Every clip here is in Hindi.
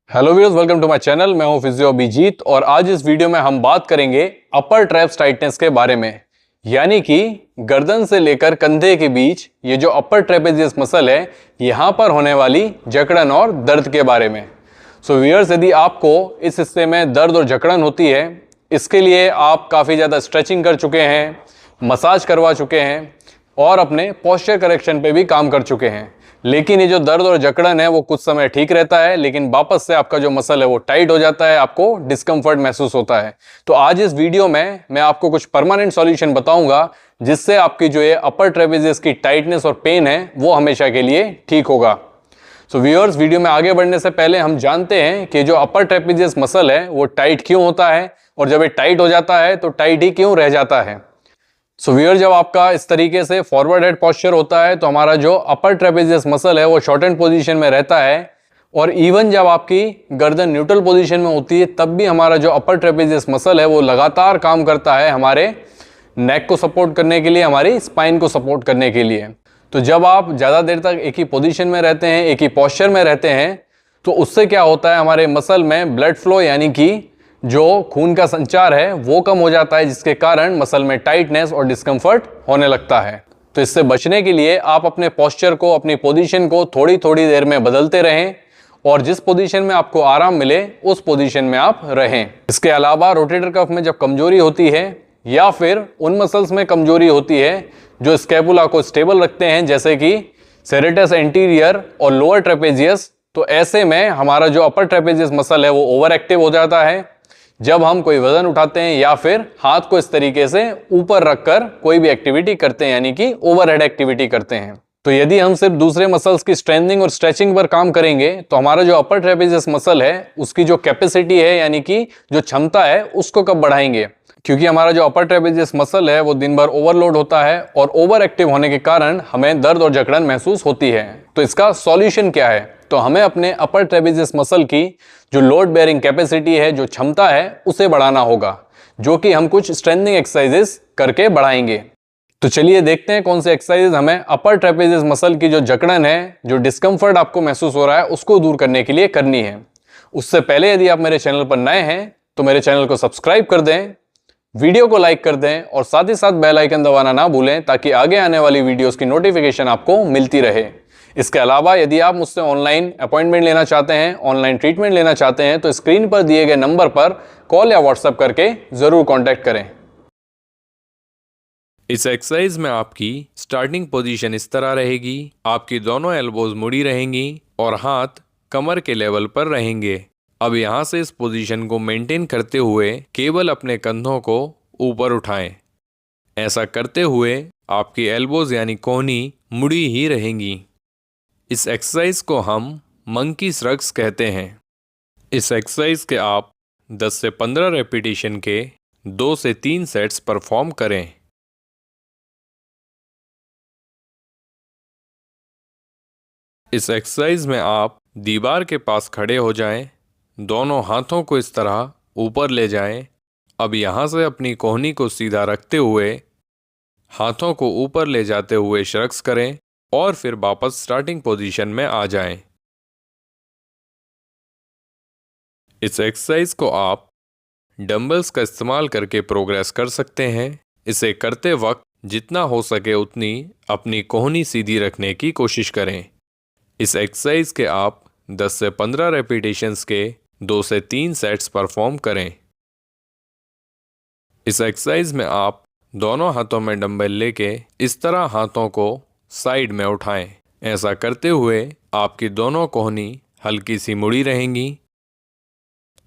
Hello viewers, welcome to my channel. मैं हूं फिजियो अभिजीत और आज इस वीडियो में हम बात करेंगे अपर ट्रैप्स टाइटनेस के बारे में, यानी कि गर्दन से लेकर कंधे के बीच ये जो अपर ट्रेपेजियस मसल है, यहां पर होने वाली जकड़न और दर्द के बारे में। सो व्यूअर्स, यदि आपको इस हिस्से में दर्द और जकड़न होती है, इसके लिए आप काफ़ी ज़्यादा स्ट्रेचिंग कर चुके हैं, मसाज करवा चुके हैं और अपने पोस्चर करेक्शन पे भी काम कर चुके हैं, लेकिन ये जो दर्द और जकड़न है वो कुछ समय ठीक रहता है, लेकिन वापस से आपका जो मसल है वो टाइट हो जाता है, आपको डिस्कम्फर्ट महसूस होता है। तो आज इस वीडियो में मैं आपको कुछ परमानेंट सॉल्यूशन बताऊंगा जिससे आपकी जो ये अपर ट्रेपेजियस की टाइटनेस और पेन है वो हमेशा के लिए ठीक होगा। सो व्यूअर्स, वीडियो में आगे बढ़ने से पहले हम जानते हैं कि जो अपर ट्रेपेजियस मसल है वो टाइट क्यों होता है और जब ये टाइट हो जाता है तो टाइट ही क्यों रह जाता है। सो व्यूअर, जब आपका इस तरीके से फॉरवर्ड हेड पोस्चर होता है तो हमारा जो अपर ट्रेपेजियस मसल है वो शॉर्टेंड पोजीशन में रहता है, और इवन जब आपकी गर्दन न्यूट्रल पोजीशन में होती है तब भी हमारा जो अपर ट्रेपेजियस मसल है वो लगातार काम करता है हमारे नेक को सपोर्ट करने के लिए, हमारी स्पाइन को सपोर्ट करने के लिए। तो जब आप ज़्यादा देर तक एक ही पोजीशन में रहते हैं, एक ही पोस्चर में रहते हैं, तो उससे क्या होता है, हमारे मसल में ब्लड फ्लो यानी कि जो खून का संचार है वो कम हो जाता है, जिसके कारण मसल में टाइटनेस और डिस्कम्फर्ट होने लगता है। तो इससे बचने के लिए आप अपने पोस्चर को, अपनी पोजीशन को थोड़ी थोड़ी देर में बदलते रहें और जिस पोजीशन में आपको आराम मिले उस पोजीशन में आप रहें। इसके अलावा रोटेटर कफ में जब कमजोरी होती है या फिर उन मसल्स में कमजोरी होती है जो स्कैपुला को स्टेबल रखते हैं, जैसे कि सेरेटस एंटीरियर और लोअर ट्रेपेजियस, तो ऐसे में हमारा जो अपर ट्रेपेजियस मसल है वो ओवर एक्टिव हो जाता है। जब हम कोई वजन उठाते हैं या फिर हाथ को इस तरीके से ऊपर रखकर कोई भी एक्टिविटी करते हैं, यानी कि ओवरहेड एक्टिविटी करते हैं, तो यदि हम सिर्फ दूसरे मसल्स की स्ट्रेंथनिंग और स्ट्रेचिंग पर काम करेंगे तो हमारा जो अपर ट्रेपेजियस मसल है उसकी जो कैपेसिटी है, यानी कि जो क्षमता है, उसको कब बढ़ाएंगे, क्योंकि हमारा जो अपर ट्रेपेजियस मसल है वो दिन भर ओवरलोड होता है और ओवर एक्टिव होने के कारण हमें दर्द और जकड़न महसूस होती है। तो इसका सॉल्यूशन क्या है? तो हमें अपने अपर ट्रेपेजियस मसल की जो लोड बेयरिंग कैपेसिटी है, जो क्षमता है, उसे बढ़ाना होगा, जो कि हम कुछ स्ट्रेंथनिंग एक्सरसाइजेस करके बढ़ाएंगे। तो चलिए देखते हैं कौन से एक्सरसाइजेस हमें अपर ट्रेपेजियस मसल की जो जकड़न है, जो डिस्कम्फर्ट आपको महसूस हो रहा है, उसको दूर करने के लिए करनी है। उससे पहले यदि आप मेरे चैनल पर नए हैं तो मेरे चैनल को सब्सक्राइब कर दें, वीडियो को लाइक कर दें और साथ ही साथ बेल आइकन दबाना ना भूलें, ताकि आगे आने वाली वीडियोस की नोटिफिकेशन आपको मिलती रहे। इसके अलावा यदि आप मुझसे ऑनलाइन अपॉइंटमेंट लेना चाहते हैं, ऑनलाइन ट्रीटमेंट लेना चाहते हैं, तो स्क्रीन पर दिए गए नंबर पर कॉल या व्हाट्सएप करके जरूर कांटेक्ट करें। इस एक्सरसाइज में आपकी स्टार्टिंग पोजीशन इस तरह रहेगी। आपकी दोनों एल्बोज मुड़ी रहेंगी और हाथ कमर के लेवल पर रहेंगे। अब यहाँ से इस पोजीशन को मेंटेन करते हुए केवल अपने कंधों को ऊपर उठाएं। ऐसा करते हुए आपकी एल्बोज यानी कोहनी मुड़ी ही रहेंगी। इस एक्सरसाइज को हम मंकी श्रग्स कहते हैं। इस एक्सरसाइज के आप 10 से 15 रेपिटेशन के 2 से 3 सेट्स परफॉर्म करें। इस एक्सरसाइज में आप दीवार के पास खड़े हो जाएं, दोनों हाथों को इस तरह ऊपर ले जाएं। अब यहाँ से अपनी कोहनी को सीधा रखते हुए हाथों को ऊपर ले जाते हुए श्रग्स करें और फिर वापस स्टार्टिंग पोजीशन में आ जाएं। इस एक्सरसाइज को आप डंबल्स का इस्तेमाल करके प्रोग्रेस कर सकते हैं। इसे करते वक्त जितना हो सके उतनी अपनी कोहनी सीधी रखने की कोशिश करें। इस एक्सरसाइज के आप 10 से 15 रेपिटेशंस के 2 से 3 सेट्स परफॉर्म करें। इस एक्सरसाइज में आप दोनों हाथों में डंबल लेके इस तरह हाथों को साइड में उठाएं। ऐसा करते हुए आपकी दोनों कोहनी हल्की सी मुड़ी रहेंगी।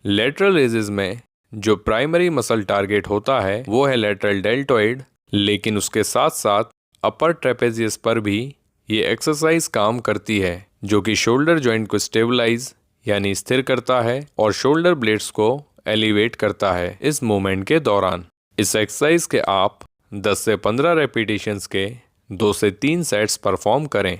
लेटरल रेजेस में जो प्राइमरी मसल टारगेट होता है वो है लेटरल डेल्टॉइड, लेकिन उसके साथ साथ अपर ट्रेपेजियस पर भी ये एक्सरसाइज काम करती है, जो कि शोल्डर जॉइंट को स्टेबलाइज यानी स्थिर करता है और शोल्डर ब्लेड्स को एलिवेट करता है इस मूवमेंट के दौरान। इस एक्सरसाइज के आप 10 से 15 रेपिटेशंस के 2 से 3 सेट्स परफॉर्म करें।